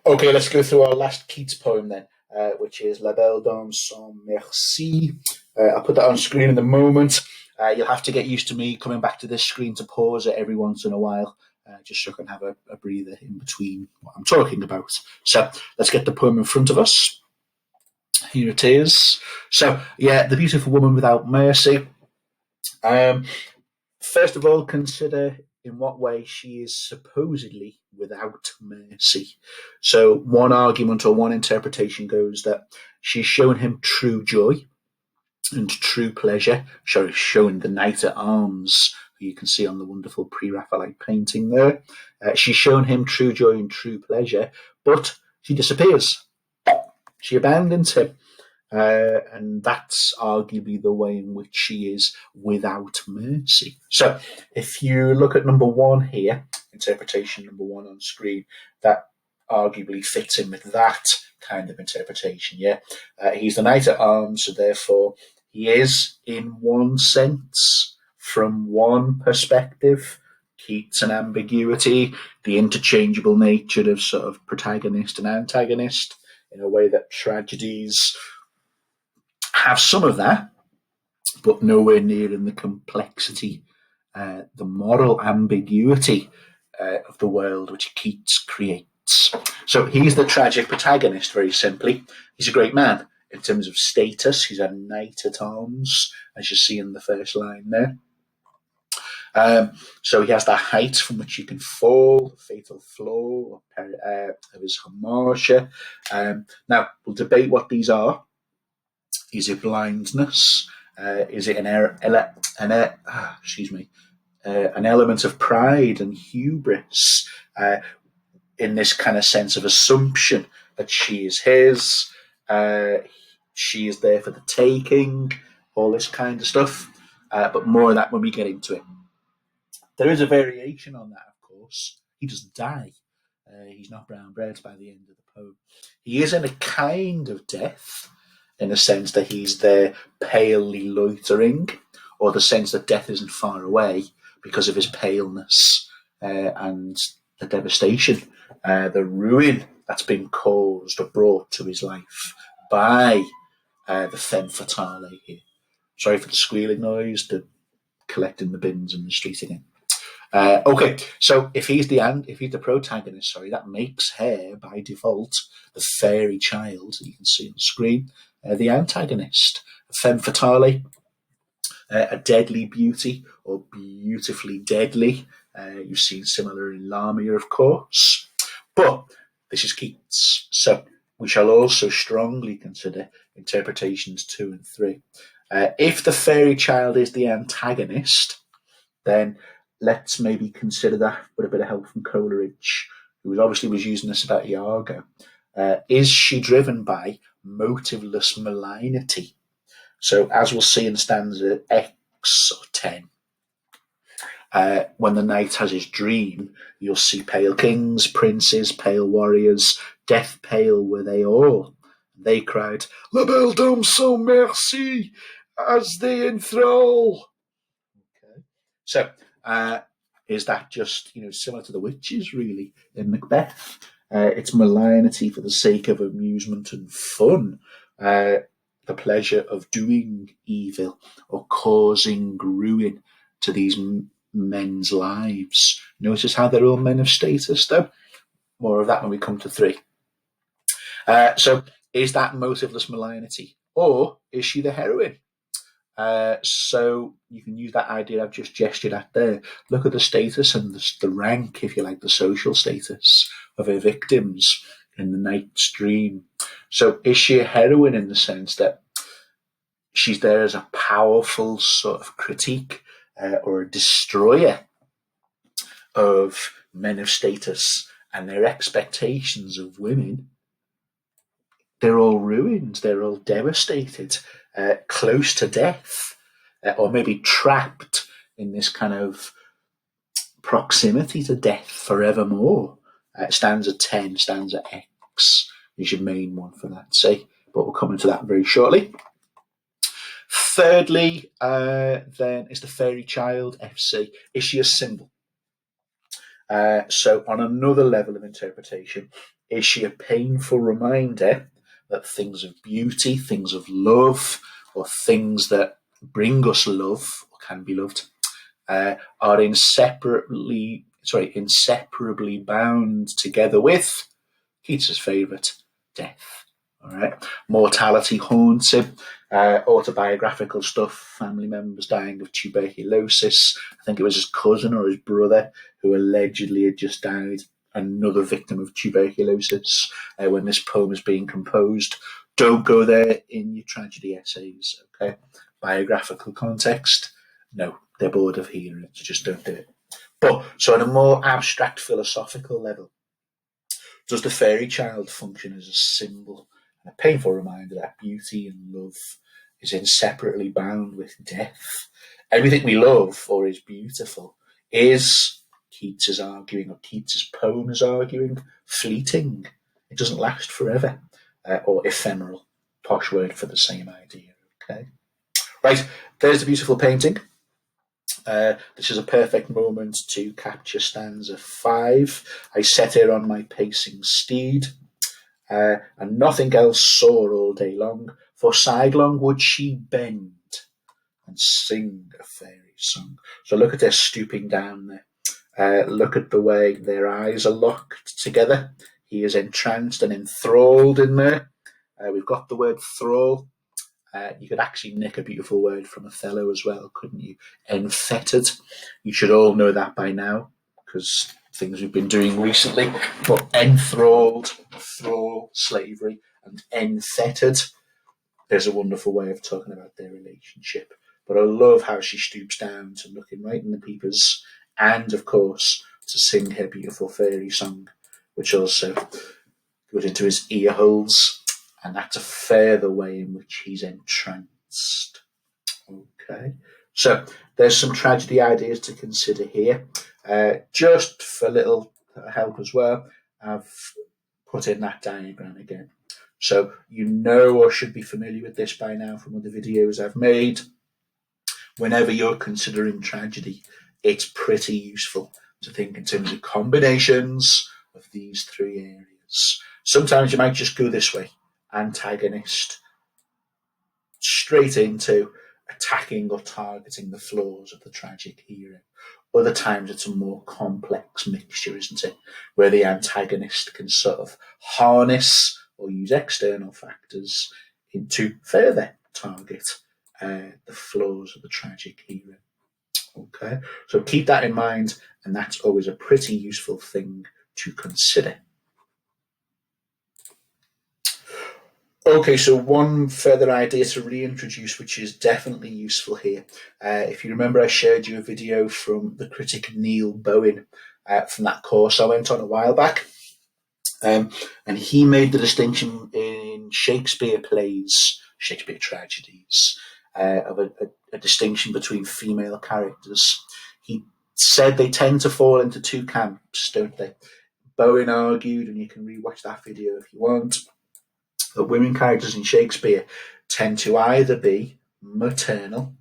Okay, let's go through our last Keats poem then, which is La Belle Dame sans Merci. I'll put that on screen in a moment. You'll have to get used to me coming back to this screen to pause it every once in a while, just so I can have a breather in between what I'm talking about. So let's get the poem in front of us. Here it is. So, yeah, The Beautiful Woman Without Mercy. Um, First of all, consider in what way she is supposedly without mercy. So, one argument or one interpretation goes that she's shown him true joy and true pleasure, showing the knight at arms, who you can see on the wonderful pre-Raphaelite painting there. She's shown him true joy and true pleasure, but she disappears. She abandons him. And that's arguably the way in which she is without mercy. So if you look at number one here, interpretation number one on screen, that arguably fits in with that kind of interpretation. Yeah, he's the knight at arms, so therefore he is, in one sense, from one perspective, Keats an ambiguity, the interchangeable nature of sort of protagonist and antagonist, in a way that tragedies have some of that, but nowhere near in the complexity, the moral ambiguity of the world which Keats creates. So he's the tragic protagonist, very simply. He's a great man in terms of status. He's a knight at arms, as you see in the first line there. So he has that height from which you can fall, the fatal flaw of his hamartia. Now, we'll debate what these are. Is it blindness? Is it an element of pride and hubris in this kind of sense of assumption that she is his, she is there for the taking, all this kind of stuff. But more of that when we get into it. There is a variation on that, of course. He doesn't die. He's not brown bread by the end of the poem. He is in a kind of death, in the sense that he's there palely loitering, or the sense that death isn't far away because of his paleness and the devastation, the ruin that's been caused or brought to his life by the femme fatale here. Sorry for the squealing noise, the collecting the bins in the street again. Okay, so if he's the protagonist, that makes her by default the fairy child that you can see on the screen, the antagonist, femme fatale, a deadly beauty or beautifully deadly. You've seen similar in Lamia, of course, but this is Keats, so we shall also strongly consider interpretations 2 and 3. If the fairy child is the antagonist, then let's maybe consider that with a bit of help from Coleridge, who obviously was using this about Iago. Is she driven by motiveless malignity? So as we'll see in stanza X or 10, when the knight has his dream, you'll see pale kings, princes, pale warriors, death pale were they all. They cried, La Belle Dame sans Merci, as they enthrall. Okay. So, is that just similar to the witches really in Macbeth? It's malignity for the sake of amusement and fun, the pleasure of doing evil or causing ruin to these men's lives. Notice how they're all men of status, though. More of that when we come to 3. So, is that motiveless malignity, or is she the heroine? So you can use that idea I've just gestured at there. Look at the status and the rank, if you like, the social status of her victims in the knight's dream. So is she a heroine in the sense that she's there as a powerful sort of critique or a destroyer of men of status and their expectations of women? They're all ruined, they're all devastated, close to death, or maybe trapped in this kind of proximity to death forevermore. Stanza 10, stanza X is your main one for that, say, but we'll come into that very shortly. Thirdly, then, is the fairy child, FC. Is she a symbol? So on another level of interpretation, is she a painful reminder that things of beauty, things of love, or things that bring us love or can be loved, are inseparably bound together with Keats's favourite, death. All right, mortality haunts him. Autobiographical stuff: family members dying of tuberculosis. I think it was his cousin or his brother who allegedly had just died, another victim of tuberculosis, when this poem is being composed. Don't go there in your tragedy essays, okay? Biographical context, no, they're bored of hearing it, so just don't do it. But so on a more abstract philosophical level, does the fairy child function as a symbol and a painful reminder that beauty and love is inseparably bound with death? Everything we love or is beautiful is, Keats is arguing, or Keats's poem is arguing, fleeting. It doesn't last forever, or ephemeral, posh word for the same idea. Okay, right. There's the beautiful painting. This is a perfect moment to capture stanza 5. I set her on my pacing steed, and nothing else saw all day long, for sidelong would she bend and sing a fairy song. So look at her stooping down there. Look at the way their eyes are locked together. He is entranced and enthralled in there. We've got the word thrall. You could actually nick a beautiful word from Othello as well, couldn't you? Enfettered. You should all know that by now, because things we've been doing recently. But enthralled, thrall, slavery, and enfettered. There's a wonderful way of talking about their relationship. But I love how she stoops down to look him right in the peepers, and of course to sing her beautiful fairy song, which also goes into his ear holes. And that's a further way in which he's entranced. Okay, so there's some tragedy ideas to consider here. Just for little help as well, I've put in that diagram again. So you know or should be familiar with this by now from other videos I've made. Whenever you're considering tragedy, it's pretty useful to think in terms of combinations of these 3 areas. Sometimes you might just go this way. Antagonist, straight into attacking or targeting the flaws of the tragic hero. Other times it's a more complex mixture, isn't it? Where the antagonist can sort of harness or use external factors to further target the flaws of the tragic hero. Okay, so keep that in mind, and that's always a pretty useful thing to consider. Okay, so one further idea to reintroduce, which is definitely useful here. If you remember, I shared you a video from the critic Neil Bowen from that course I went on a while back. And he made the distinction in Shakespeare plays, Shakespeare tragedies, of a distinction between female characters. He said they tend to fall into 2 camps, don't they? Bowen argued, and you can rewatch that video if you want, that women characters in Shakespeare tend to either be maternal,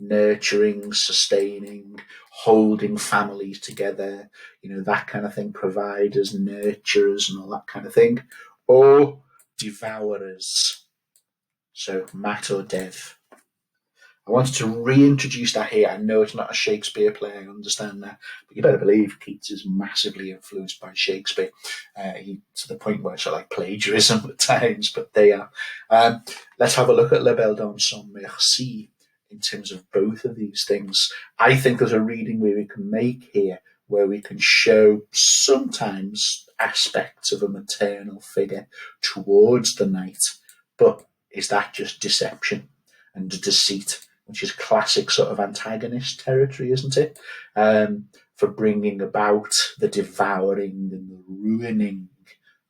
nurturing, sustaining, holding families together, that kind of thing, providers, nurturers, and all that kind of thing, or devourers, so Matt or Dev. I wanted to reintroduce that here. I know it's not a Shakespeare play, I understand that, but you better believe Keats is massively influenced by Shakespeare, to the point where it's like plagiarism at times, but they are. Let's have a look at La Belle Dame sans Merci in terms of both of these things. I think there's a reading where we can make here where we can show sometimes aspects of a maternal figure towards the knight, but is that just deception and deceit, which is classic sort of antagonist territory, isn't it? For bringing about the devouring and the ruining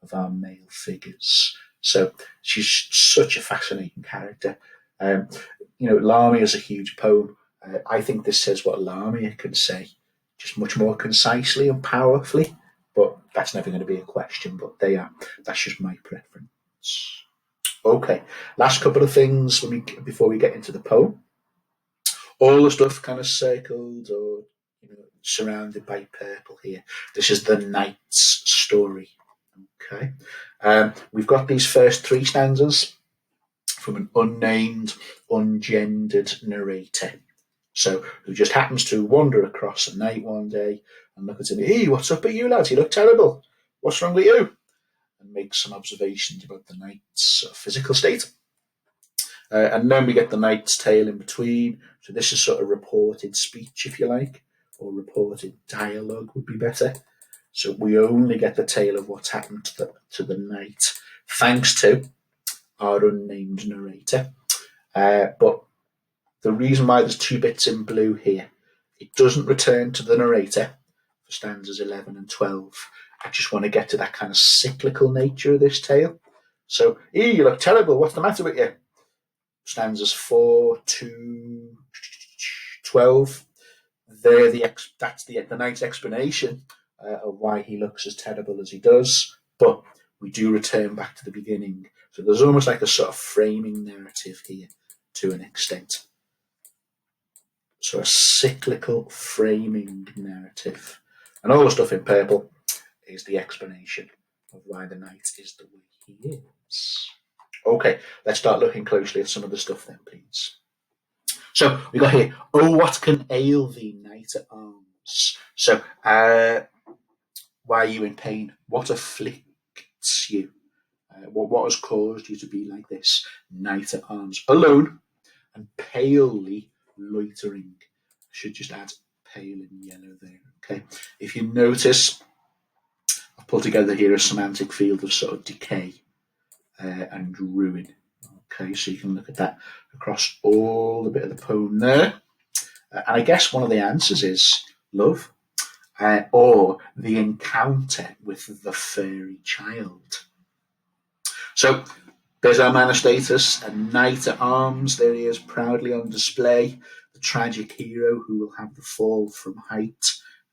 of our male figures. So she's such a fascinating character. Lamia is a huge poem. I think this says what Lamia can say, just much more concisely and powerfully, but that's never going to be a question, but that's just my preference. Okay, last couple of things before we get into the poem. All the stuff kind of circled or surrounded by purple here. This is the knight's story. Okay, we've got these first 3 stanzas from an unnamed, ungendered narrator. So, who just happens to wander across a night one day and look at him, hey, what's up with you lads? You look terrible. What's wrong with you? And make some observations about the knight's physical state. And then we get the knight's tale in between. So this is sort of reported speech, if you like, or reported dialogue would be better. So we only get the tale of what's happened to the knight, thanks to our unnamed narrator. But the reason why there's 2 bits in blue here, it doesn't return to the narrator for stanzas 11 and 12. I just want to get to that kind of cyclical nature of this tale. So, hey, you look terrible. What's the matter with you? Stanzas 4 to 12. That's the knight's explanation of why he looks as terrible as he does. But we do return back to the beginning. So there's almost like a sort of framing narrative here to an extent. So a cyclical framing narrative. And all the stuff in purple is the explanation of why the knight is the way he is. Okay, let's start looking closely at some of the stuff then, please. So we got here, oh, what can ail thee, knight at arms? So, why are you in pain? What afflicts you? What has caused you to be like this, knight at arms? Alone and palely loitering. I should just add pale and yellow there, okay? If you notice, I've put together here a semantic field of sort of decay and ruin. Okay, so you can look at that across all the bit of the poem there. And I guess one of the answers is love, or the encounter with the fairy child. So there's our man of status, a knight at arms. There he is, proudly on display. The tragic hero who will have the fall from height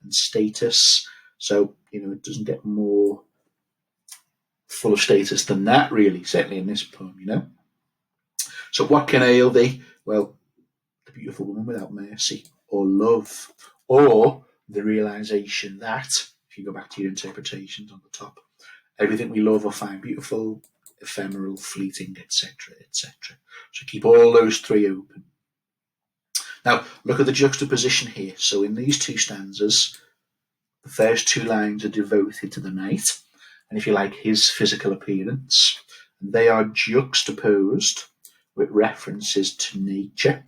and status. So, it doesn't get more full of status than that, really, certainly in this poem, So what can ail thee? Well, the beautiful woman without mercy, or love, or the realization that, if you go back to your interpretations on the top, everything we love or find beautiful, ephemeral, fleeting, etc., etc. So keep all those 3 open. Now, look at the juxtaposition here. So in these 2 stanzas, the first 2 lines are devoted to the knight, and if you like, his physical appearance. They are juxtaposed with references to nature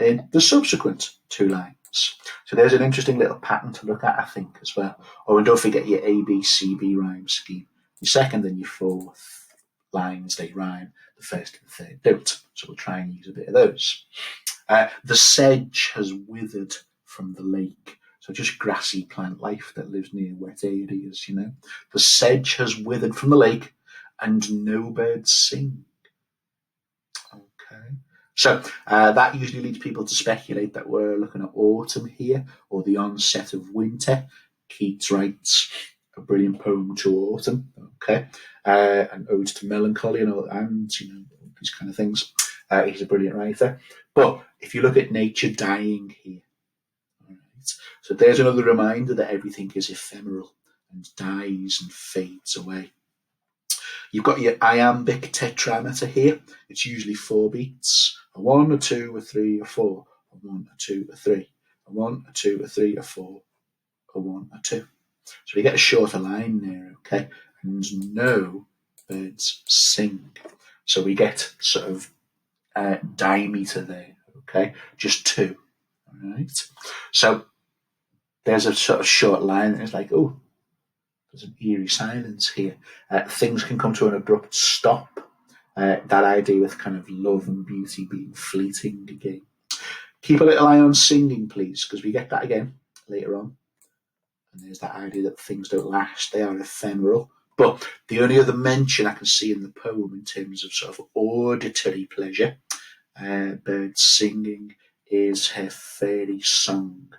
in the subsequent 2 lines. So there's an interesting little pattern to look at, I think, as well. Oh, and don't forget your A, B, C, B rhyme scheme. Your second and your 4th lines, they rhyme. The first and the third don't. So we'll try and use a bit of those. The sedge has withered from the lake. So just grassy plant life that lives near wet areas, The sedge has withered from the lake and no birds sing. Okay. So that usually leads people to speculate that we're looking at autumn here, or the onset of winter. Keats writes a brilliant poem to autumn, okay, and odes to melancholy and these kind of things. He's a brilliant writer. But if you look at nature dying here, all right, so there's another reminder that everything is ephemeral and dies and fades away. You've got your iambic tetrameter here. It's usually 4 beats. A 1, a 2, a 3, a 4. A 1, a 2, a 3. A 1, a 2, a 3, a 4. A 1, a 2. So we get a shorter line there, okay? And no birds sing. So we get sort of diameter there, okay? Just 2, all right? So there's a sort of short line and it's like, oh, there's an eerie silence here. Things can come to an abrupt stop. That idea with kind of love and beauty being fleeting again. Keep a little eye on singing, please, because we get that again later on. And there's that idea that things don't last, they are ephemeral. But the only other mention I can see in the poem in terms of sort of auditory pleasure, birds singing, is her fairy song.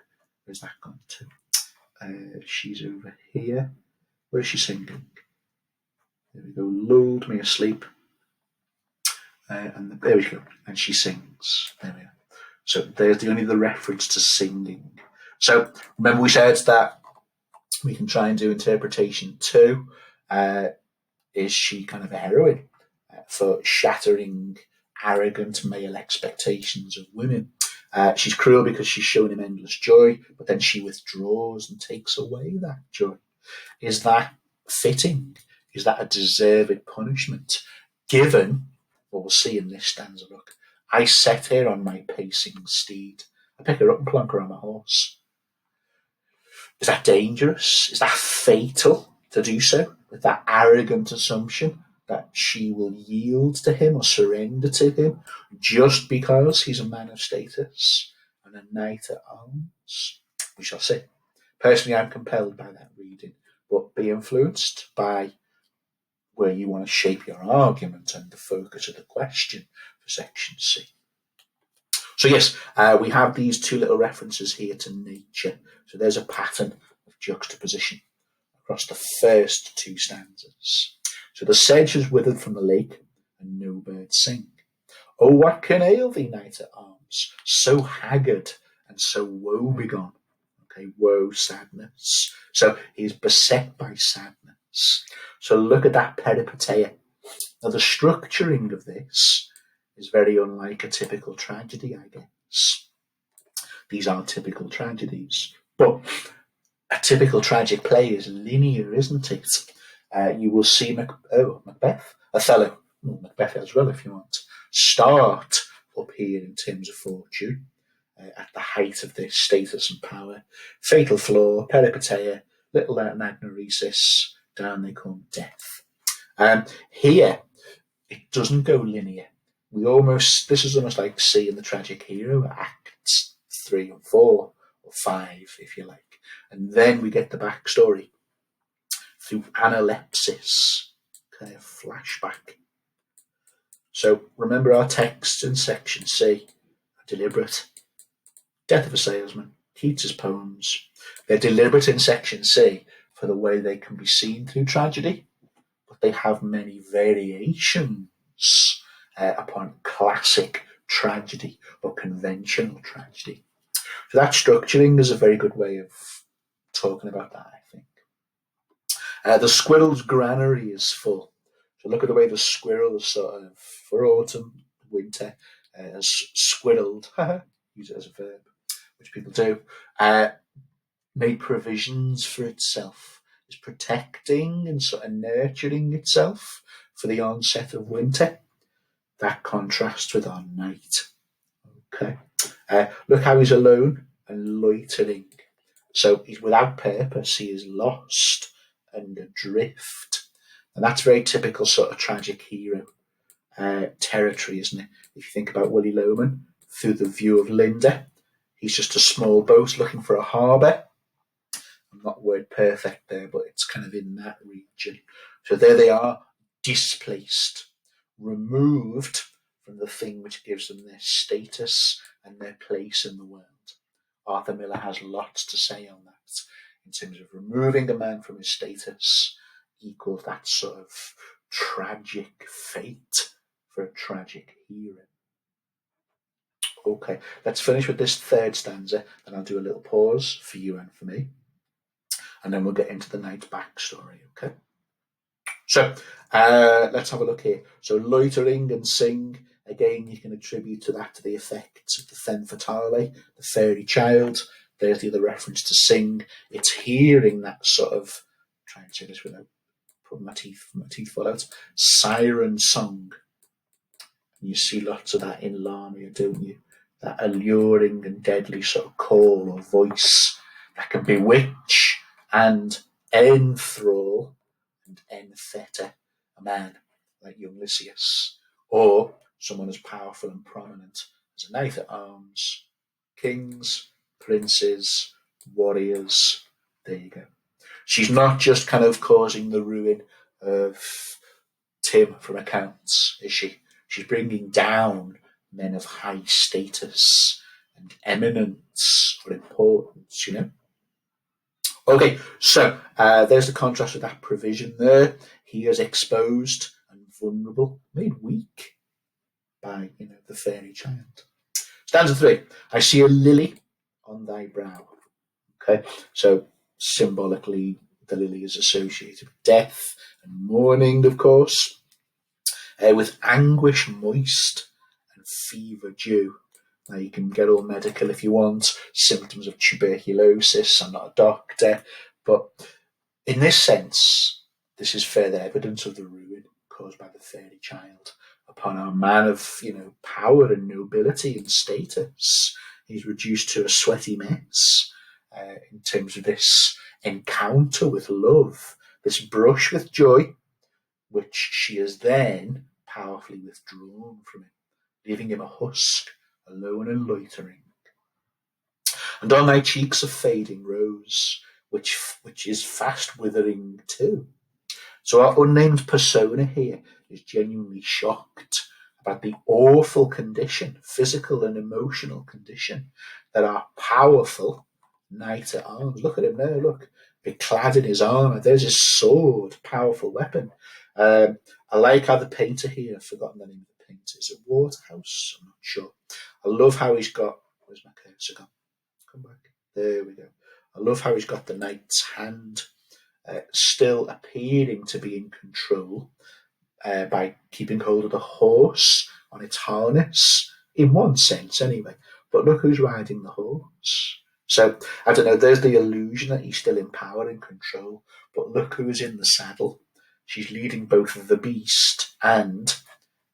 Where's that gone to? She's over here. Where's she singing? There we go. Lulled me asleep. And there we go. And she sings. There we are. So there's the only the reference to singing. So remember we said that we can try and do interpretation 2. Is she kind of a heroine for shattering arrogant male expectations of women? She's cruel because she's shown him endless joy, but then she withdraws and takes away that joy. Is that fitting? Is that a deserved punishment? Given what we'll see in this stanza, look, I set her on my pacing steed. I pick her up and plonk her on my horse. Is that dangerous? Is that fatal to do so? With that arrogant assumption that she will yield to him or surrender to him just because he's a man of status and a knight at arms? We shall see. Personally, I'm compelled by that reading, but be influenced by where you want to shape your argument and the focus of the question for section C. So yes, we have these 2 little references here to nature. So there's a pattern of juxtaposition across the first 2 stanzas. So the sedge has withered from the lake, and no birds sing. Oh, what can ail thee, knight at arms, so haggard and so woe-begone? Okay, woe, sadness. So he's beset by sadness. So look at that peripeteia. Now the structuring of this is very unlike a typical tragedy, I guess. These aren't typical tragedies, but a typical tragic play is linear, isn't it? You will see Macbeth, Othello, Macbeth as well if you want, start up here in terms of fortune, at the height of their status and power. Fatal flaw, peripeteia, little anagnoresis, down they come, death. Here, it doesn't go linear. This is almost like seeing the tragic hero, acts 3 and 4, or 5, if you like. And then we get the backstory through analepsis, kind of flashback. So remember our texts in section C are deliberate. Death of a Salesman, Keats's poems. They're deliberate in section C for the way they can be seen through tragedy, but they have many variations upon classic tragedy or conventional tragedy. So that structuring is a very good way of talking about that, I think. The squirrel's granary is full. So look at the way the squirrel is sort of, for autumn, winter, has squirreled, use it as a verb, which people do, made provisions for itself. It's protecting and sort of nurturing itself for the onset of winter. That contrasts with our night. Okay. Look how he's alone and loitering. So he's without purpose, he is lost and adrift. And that's very typical sort of tragic hero territory, isn't it? If you think about Willy Loman, through the view of Linda, he's just a small boat looking for a harbour. I'm not word perfect there, but it's kind of in that region. So there they are, displaced, removed from the thing which gives them their status and their place in the world. Arthur Miller has lots to say on that in terms of removing a man from his status equals that sort of tragic fate for a tragic hero. Okay, let's finish with this 3rd stanza, and I'll do a little pause for you and for me, and then we'll get into the knight's backstory, okay? So, let's have a look here. So, loitering and sing, again, you can attribute to the effects of the femme fatale, the fairy child. There's the other reference to sing. It's hearing that sort of, try and say this without putting my teeth fall out, siren song. And you see lots of that in Lamia, don't you? That alluring and deadly sort of call or voice that can bewitch and enthrall and enfetter a man like young Lysias, or someone as powerful and prominent as a knight at arms, kings, princes, warriors. There you go. She's not just kind of causing the ruin of Tim from accounts, is she? She's bringing down men of high status and eminence or importance, you know? Okay, so there's the contrast with that provision there. He is exposed and vulnerable, made weak by, the fairy child. Stanza 3. I see a lily on thy brow. Okay, so symbolically, the lily is associated with death and mourning, of course, with anguish moist and fever dew. Now, you can get all medical if you want, symptoms of tuberculosis. I'm not a doctor, but in this sense, this is further evidence of the ruin caused by the fairy child upon our man of, power and nobility and status. He's reduced to a sweaty mess in terms of this encounter with love, this brush with joy, which she has then powerfully withdrawn from him, leaving him a husk, alone and loitering. And on thy cheeks a fading rose, which is fast withering too. So our unnamed persona here is genuinely shocked about the awful condition, physical and emotional condition, that our powerful knight at arms, look at him there, look, clad in his armour, there's his sword, powerful weapon. I like how the painter here, I've forgotten the name of the painter, is it Waterhouse? I'm not sure. I love how he's got, where's my cursor gone? Come back. There we go. I love how he's got the knight's hand still appearing to be in control by keeping hold of the horse on its harness, in one sense anyway. But look who's riding the horse. So, I don't know, there's the illusion that he's still in power and control, but look who's in the saddle. She's leading both the beast and,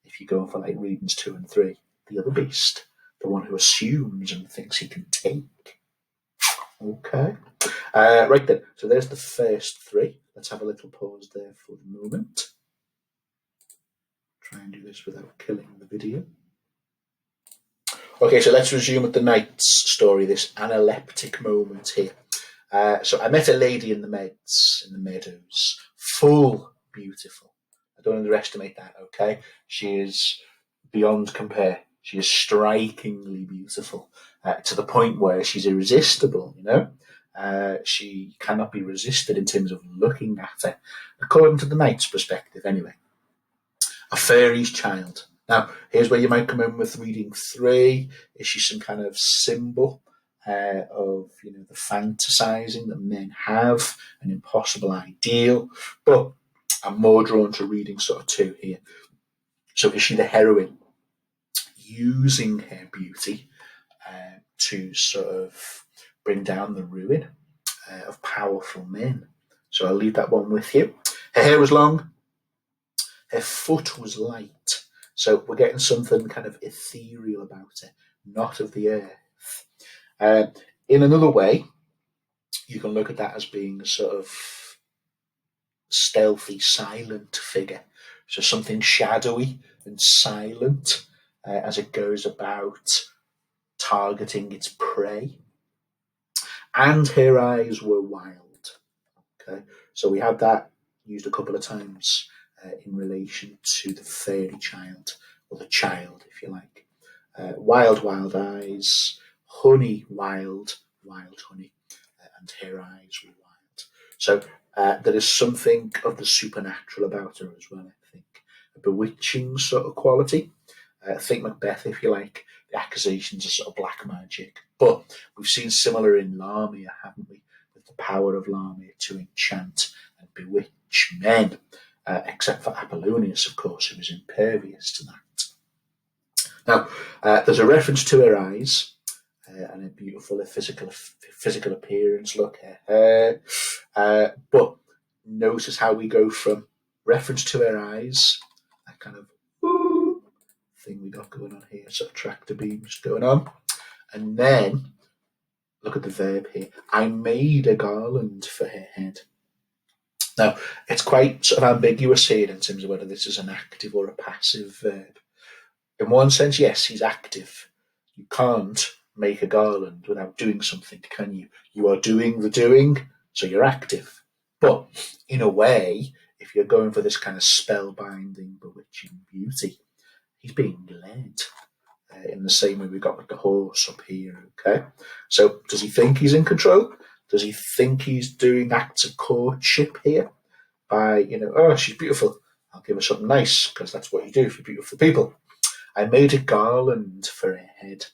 if you go for like readings 2 and 3, the other beast, the one who assumes and thinks he can take. Okay. Right then, so there's the first 3. Let's have a little pause there for the moment. Try and do this without killing the video. Okay, so let's resume with the knight's story, this analeptic moment here. So I met a lady in the meadows, full, beautiful. I don't underestimate that, okay? She is beyond compare. She is strikingly beautiful to the point where she's irresistible, she cannot be resisted in terms of looking at her, according to the knight's perspective anyway. A fairy's child. Now, here's where you might come in with reading 3. Is she some kind of symbol of, the fantasizing that men have, an impossible ideal? But I'm more drawn to reading sort of 2 here. So is she the heroine, using her beauty to sort of bring down the ruin of powerful men? So I'll leave that one with you. Her hair was long, her foot was light. So we're getting something kind of ethereal about it, not of the earth. In another way, you can look at that as being a sort of stealthy, silent figure. So something shadowy and silent as it goes about targeting its prey. And her eyes were wild. Okay, so we had that used a couple of times in relation to the fairy child, or the child, if you like. Wild, wild eyes, honey, wild, wild honey, and her eyes were wild. So there is something of the supernatural about her as well, I think. A bewitching sort of quality. Think Macbeth, if you like. The accusations are sort of black magic. But we've seen similar in Lamia, haven't we? With the power of Lamia to enchant and bewitch men. Except for Apollonius, of course, who was impervious to that. Now, there's a reference to her eyes and a beautiful physical appearance. Look, her hair. But notice how we go from reference to her eyes, that kind of thing we got going on here, sort of tractor beams going on, and then look at the verb here. I made a garland for her head. Now, it's quite sort of ambiguous here in terms of whether this is an active or a passive verb. In one sense, yes, he's active. You can't make a garland without doing something, can you? You are doing the doing, so you're active. But in a way, if you're going for this kind of spellbinding, bewitching beauty, he's being led in the same way we got with the horse up here, okay? So does he think he's in control? Does he think he's doing acts of courtship here? By, oh, she's beautiful. I'll give her something nice, because that's what you do for beautiful people. I made a garland for her head.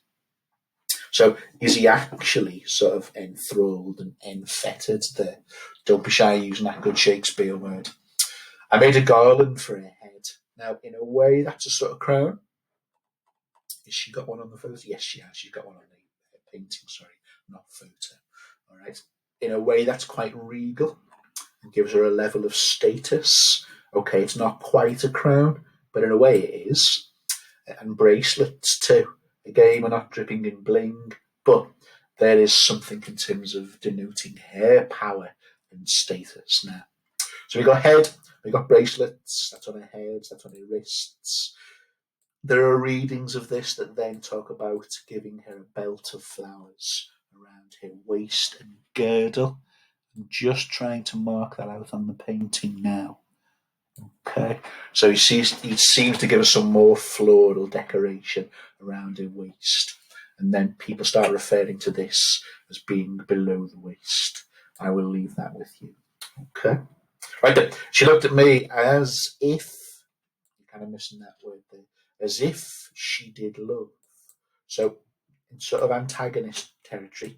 So is he actually sort of enthralled and enfettered there? Don't be shy using that good Shakespeare word. I made a garland for her head. Now, in a way, that's a sort of crown. Has she got one on the photo? Yes, she has. She's got one on the painting, sorry, not photo. All right. In a way, that's quite regal and gives her a level of status. Okay, it's not quite a crown, but in a way it is. And bracelets too. Again, we're not dripping in bling, but there is something in terms of denoting her power and status now. So we got head, we got bracelets, that's on her head, that's on her wrists. There are readings of this that then talk about giving her a belt of flowers around her waist and girdle. I'm just trying to mark that out on the painting now. Okay, so he seems to give us some more floral decoration around her waist, and then people start referring to this as being below the waist. I will leave that with you. Okay, right then. She looked at me as if, you're kind of missing that word there, as if she did love. So, in sort of antagonist territory,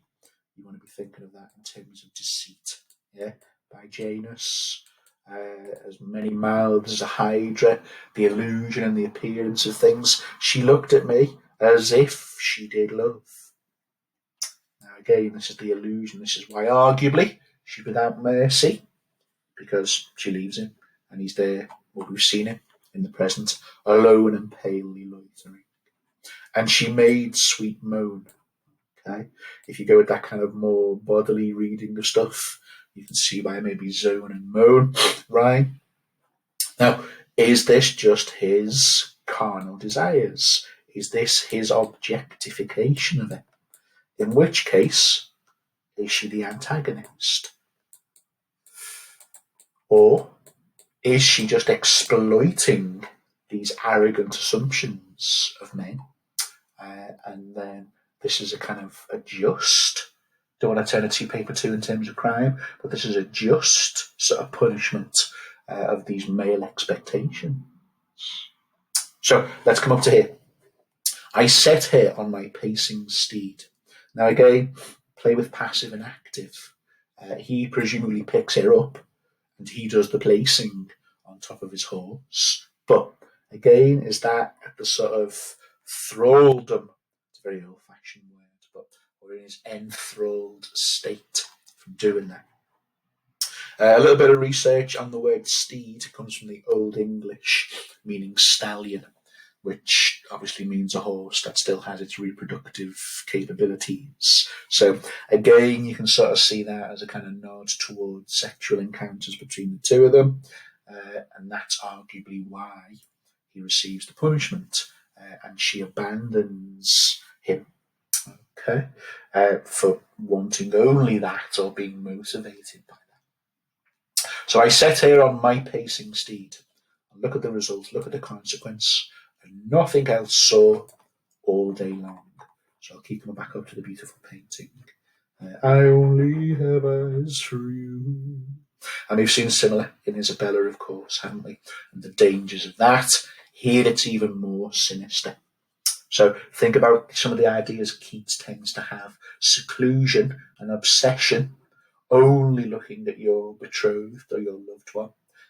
you want to be thinking of that in terms of deceit. Yeah, by Janus. As many mouths as a hydra, the illusion and the appearance of things. She looked at me as if she did love. Now again, this is the illusion. This is why arguably she's without mercy, because she leaves him and he's there, well, we've seen him in the present, alone and palely loitering. And she made sweet moan. Okay, if you go with that kind of more bodily reading of stuff, you can see why maybe zone and moan, right? Now, is this just his carnal desires? Is this his objectification of it? In which case, is she the antagonist? Or is she just exploiting these arrogant assumptions of men? And then this is a kind of a just, don't want to turn a two-paper two in terms of crime, but this is a just sort of punishment of these male expectations. So let's come up to here. I set her on my pacing steed. Now again, play with passive and active. He presumably picks her up and he does the placing on top of his horse. But again, is that the sort of thraldom? It's a very old-fashioned word, but or in his enthralled state from doing that. A little bit of research on the word steed comes from the Old English, meaning stallion, which obviously means a horse that still has its reproductive capabilities. So again, you can sort of see that as a kind of nod towards sexual encounters between the two of them, and that's arguably why he receives the punishment, and she abandons him. Okay, for wanting only that or being motivated by that. So I set her on my pacing steed, and look at the result, look at the consequence, and nothing else saw all day long. So I'll keep coming back up to the beautiful painting. I only have eyes for you. And we've seen similar in Isabella, of course, haven't we? And the dangers of that. Here it's even more sinister. So think about some of the ideas Keats tends to have. Seclusion and obsession, only looking at your betrothed or your loved one,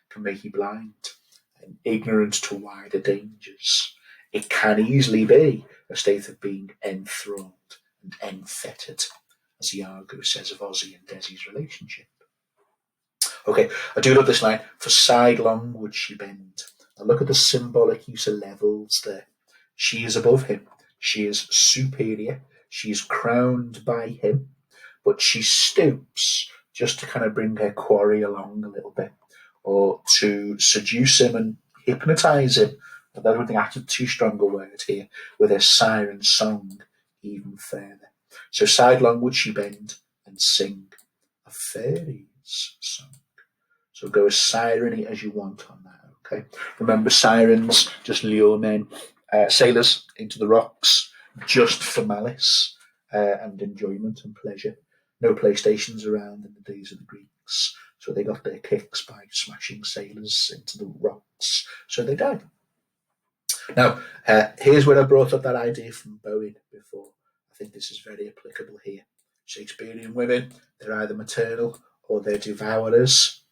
can make you blind and ignorant to wider dangers. It can easily be a state of being enthralled and enfettered, as Iago says of Ozzy and Desi's relationship. Okay, I do love this line. For sidelong would she bend. Now look at the symbolic use of levels there. She is above him. She is superior. She is crowned by him. But she stoops just to kind of bring her quarry along a little bit, or to seduce him and hypnotize him. I don't think that's too strong a word here, with her siren song even further. So sidelong would she bend and sing a fairy's song. So go as siren-y as you want on that, okay? Remember, sirens just lure men, sailors into the rocks, just for malice and enjoyment and pleasure. No PlayStations around in the days of the Greeks, so they got their kicks by smashing sailors into the rocks, so they died. Now, here's where I brought up that idea from Bowen before. I I think this is very applicable here. Shakespearean women, they're either maternal or they're devourers.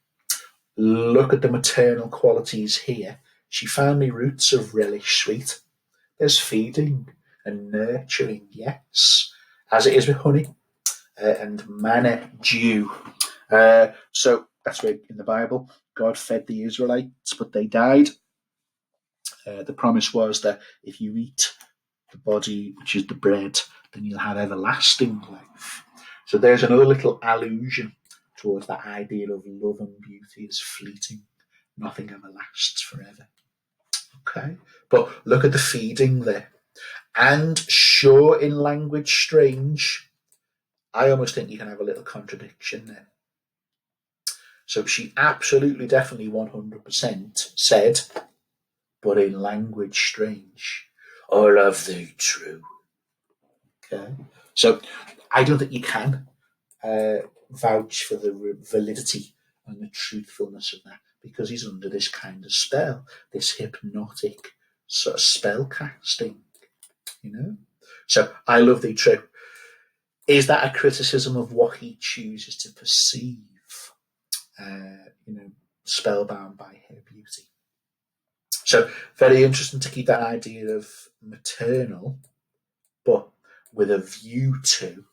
Look at the maternal qualities here. She found me roots of relish sweet. There's feeding and nurturing, yes, as it is with honey, and manna dew. So that's where in the Bible, God fed the Israelites, but they died. The promise was that if you eat the body, which is the bread, then you'll have everlasting life. So there's another little allusion towards that idea of love and beauty is fleeting. Nothing ever lasts forever. Okay, but look at the feeding there. And sure, in language strange, I almost think you can have a little contradiction there. So she absolutely, definitely 100% said, but in language strange, I love thee true. Okay, so I don't think you can vouch for the validity and the truthfulness of that, because he's under this kind of spell, this hypnotic sort of spell casting, you know. So I love thee true. Is that a criticism of what he chooses to perceive? Spellbound by her beauty. So very interesting to keep that idea of maternal, but with a view to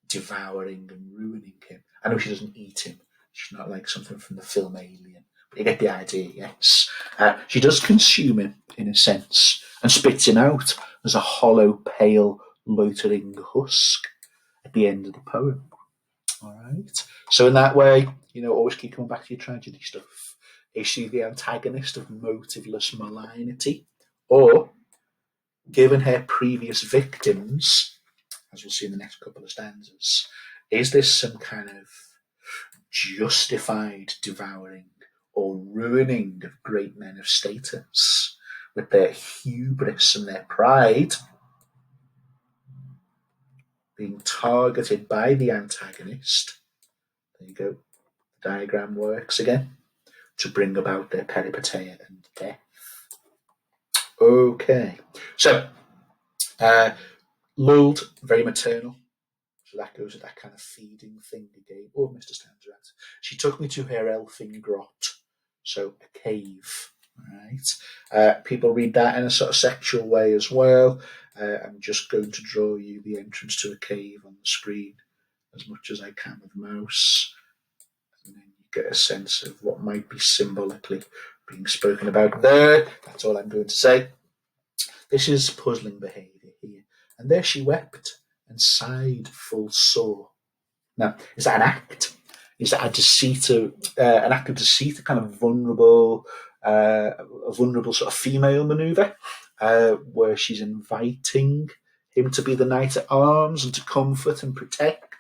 devouring and ruining him. I know she doesn't eat him. She's not like something from the film Alien, but you get the idea, yes. She does consume him, in a sense, and spits him out as a hollow, pale, loitering husk at the end of the poem. All right. So in that way, always keep coming back to your tragedy stuff. Is she the antagonist of motiveless malignity? Or, given her previous victims, as we'll see in the next couple of stanzas, is this some kind of justified devouring or ruining of great men of status with their hubris and their pride being targeted by the antagonist? There you go. The diagram works again to bring about their peripeteia and death. Okay. So, lulled, very maternal. So that goes with that kind of feeding thing again. Oh, Mr. Stan's right. She took me to her elfin grot. So, a cave. Right. People read that in a sort of sexual way as well. I'm just going to draw you the entrance to a cave on the screen as much as I can with the mouse. And then you get a sense of what might be symbolically being spoken about there. That's all I'm going to say. This is puzzling behaviour here. And there she wept and sighed full sore. Now, is that an act? Is that an act of deceit, a kind of vulnerable sort of female manoeuvre, where she's inviting him to be the knight at arms and to comfort and protect?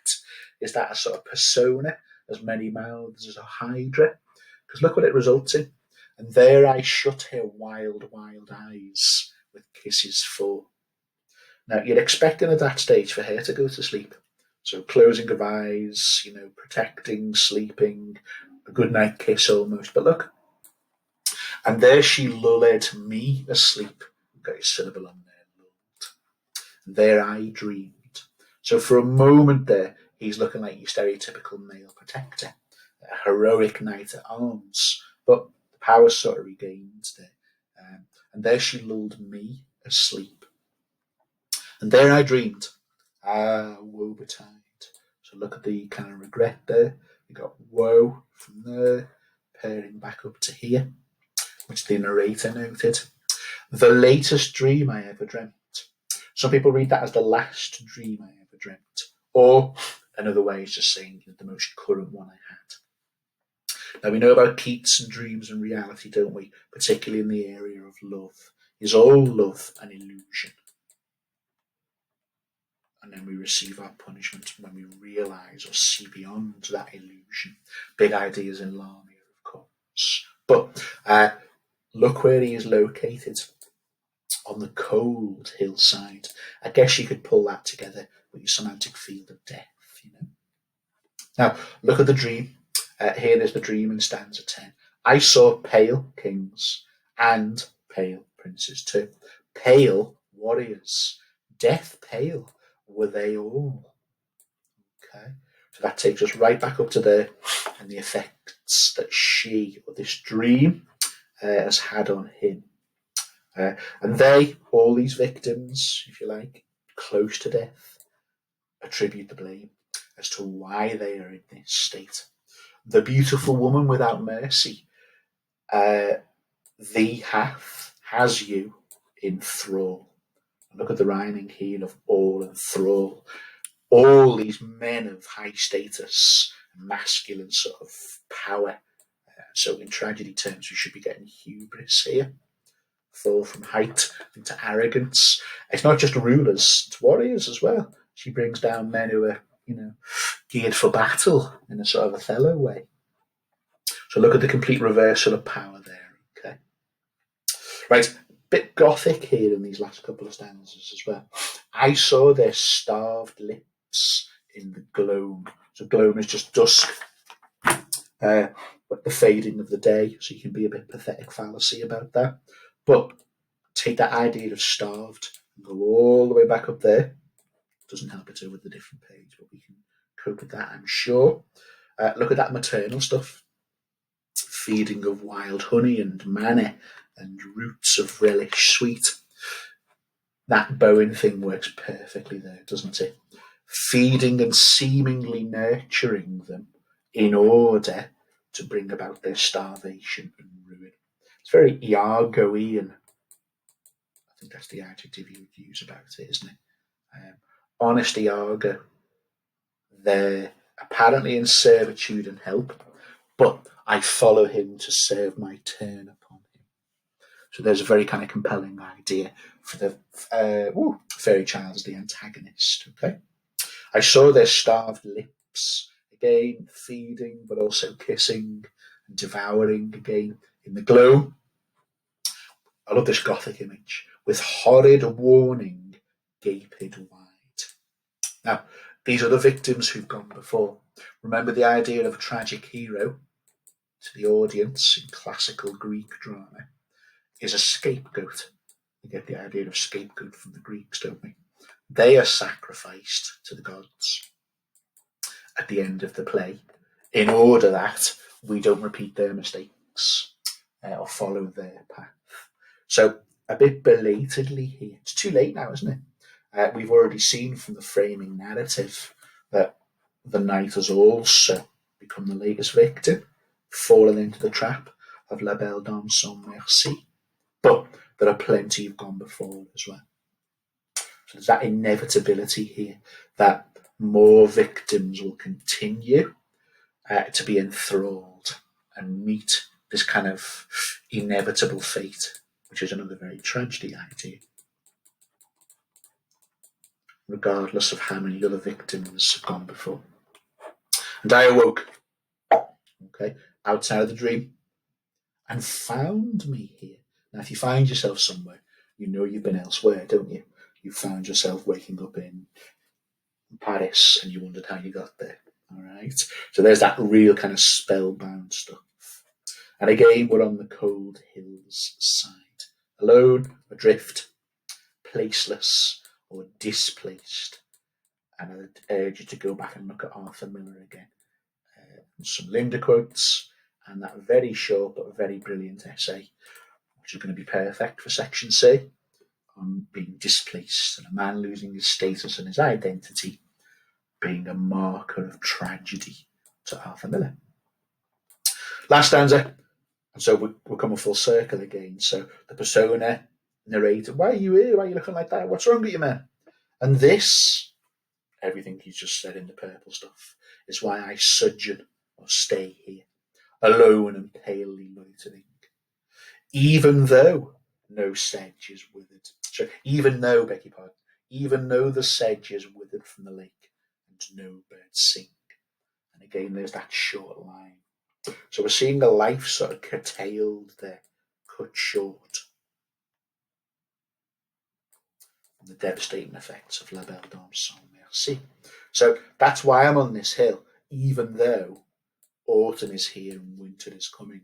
Is that a sort of persona, as many mouths as a hydra? Because look what it results in. And there I shut her wild, wild eyes with kisses for. Now, you're expecting at that stage for her to go to sleep. So closing of eyes, protecting, sleeping, a good night kiss almost. But look, and there she lulled me asleep. Got your syllable on there, lulled. And there I dreamed. So for a moment there, he's looking like your stereotypical male protector, a heroic knight at arms. But the power sort of regained there. And there she lulled me asleep. And there I dreamed. Woe betide. So look at the kind of regret there. You got woe from there, pairing back up to here, which the narrator noted. The latest dream I ever dreamt. Some people read that as the last dream I ever dreamt. Or another way is just saying the most current one I had. Now we know about Keats and dreams and reality, don't we? Particularly in the area of love. Is all love an illusion? And then we receive our punishment when we realise or see beyond that illusion. Big ideas in Lamia, of course. But look where he is located, on the cold hillside. I guess you could pull that together with your semantic field of death, Now, look at the dream. Here is the dream in stanza 10. I saw pale kings and pale princes too. Pale warriors, death pale, were they all? Okay, so that takes us right back up to there, and the effects that she, or this dream, has had on him. And they, all these victims, if you like, close to death, attribute the blame as to why they are in this state. The beautiful woman without mercy, thee has you in thrall. Look at the rhyming here of all and thrall. All these men of high status, masculine sort of power. So in tragedy terms, we should be getting hubris here. Fall from height into arrogance. It's not just rulers, it's warriors as well. She brings down men who are, geared for battle in a sort of Othello way. So look at the complete reversal of power there. Okay, right. Bit gothic here in these last couple of stanzas as well. I saw their starved lips in the gloam. So gloam is just dusk, but the fading of the day. So you can be a bit pathetic fallacy about that. But take that idea of starved and go all the way back up there. Doesn't help it with the different page, but we can cope with that, I'm sure. Look at that maternal stuff. Feeding of wild honey and manna and roots of relish sweet. That Bowen thing works perfectly there, doesn't it? Feeding and seemingly nurturing them in order to bring about their starvation and ruin. It's very Iago-ian. I think that's the adjective you would use about it, isn't it? Honest Iago. They're apparently in servitude and help, but I follow him to serve my turn upon him. So there's a very kind of compelling idea for the fairy child as the antagonist. Okay, I saw their starved lips, again feeding but also kissing and devouring again in the glow. I love this gothic image, with horrid warning gaped wide. Now, these are the victims who've gone before. Remember the idea of a tragic hero to the audience in classical Greek drama is a scapegoat. We get the idea of scapegoat from the Greeks, don't we? They are sacrificed to the gods at the end of the play in order that we don't repeat their mistakes or follow their path. So a bit belatedly here. It's too late now, isn't it? We've already seen from the framing narrative that the knight has also become the latest victim, fallen into the trap of La Belle Dame sans Merci. But there are plenty who've gone before as well. So there's that inevitability here that more victims will continue to be enthralled and meet this kind of inevitable fate, which is another very tragedy idea, regardless of how many other victims have gone before. And I awoke, outside of the dream, and found me here. Now, if you find yourself somewhere, you know you've been elsewhere, don't you? You found yourself waking up in Paris and you wondered how you got there. All right. So there's that real kind of spellbound stuff. And again, we're on the cold hills side. Alone, adrift, placeless, or displaced. And I'd urge you to go back and look at Arthur Miller again. Some Linda quotes and that very short but very brilliant essay, which is going to be perfect for Section C, on being displaced and a man losing his status and his identity being a marker of tragedy to Arthur Miller. Last stanza, and so we're coming full circle again. So the persona narrator, why are you here? Why are you looking like that? What's wrong with you, man? And this, everything he's just said in the purple stuff, is why I sojourn or stay here, alone and palely loitering. Even though no sedge is withered. So even though, even though the sedge is withered from the lake and no birds sing. And again, there's that short line. So we're seeing a life sort of curtailed there, cut short. And the devastating effects of La Belle Dame sans Merci. So that's why I'm on this hill, even though autumn is here and winter is coming.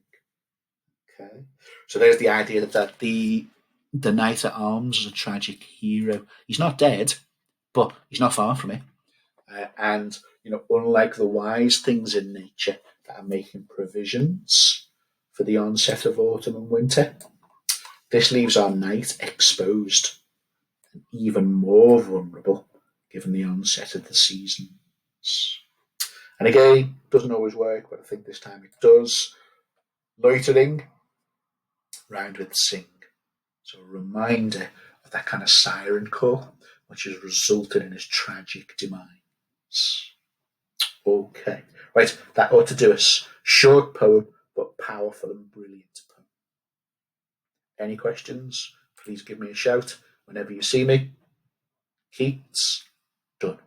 Okay, so there's the idea that the knight at arms is a tragic hero. He's not dead, but he's not far from it. And, unlike the wise things in nature that are making provisions for the onset of autumn and winter, this leaves our night exposed and even more vulnerable given the onset of the seasons. And again, doesn't always work, but I think this time it does. Loitering, rhymed with sing. So a reminder of that kind of siren call, which has resulted in his tragic demise. Okay, right, that ought to do us. Short poem, but powerful and brilliant poem. Any questions? Please give me a shout whenever you see me. Keats, done.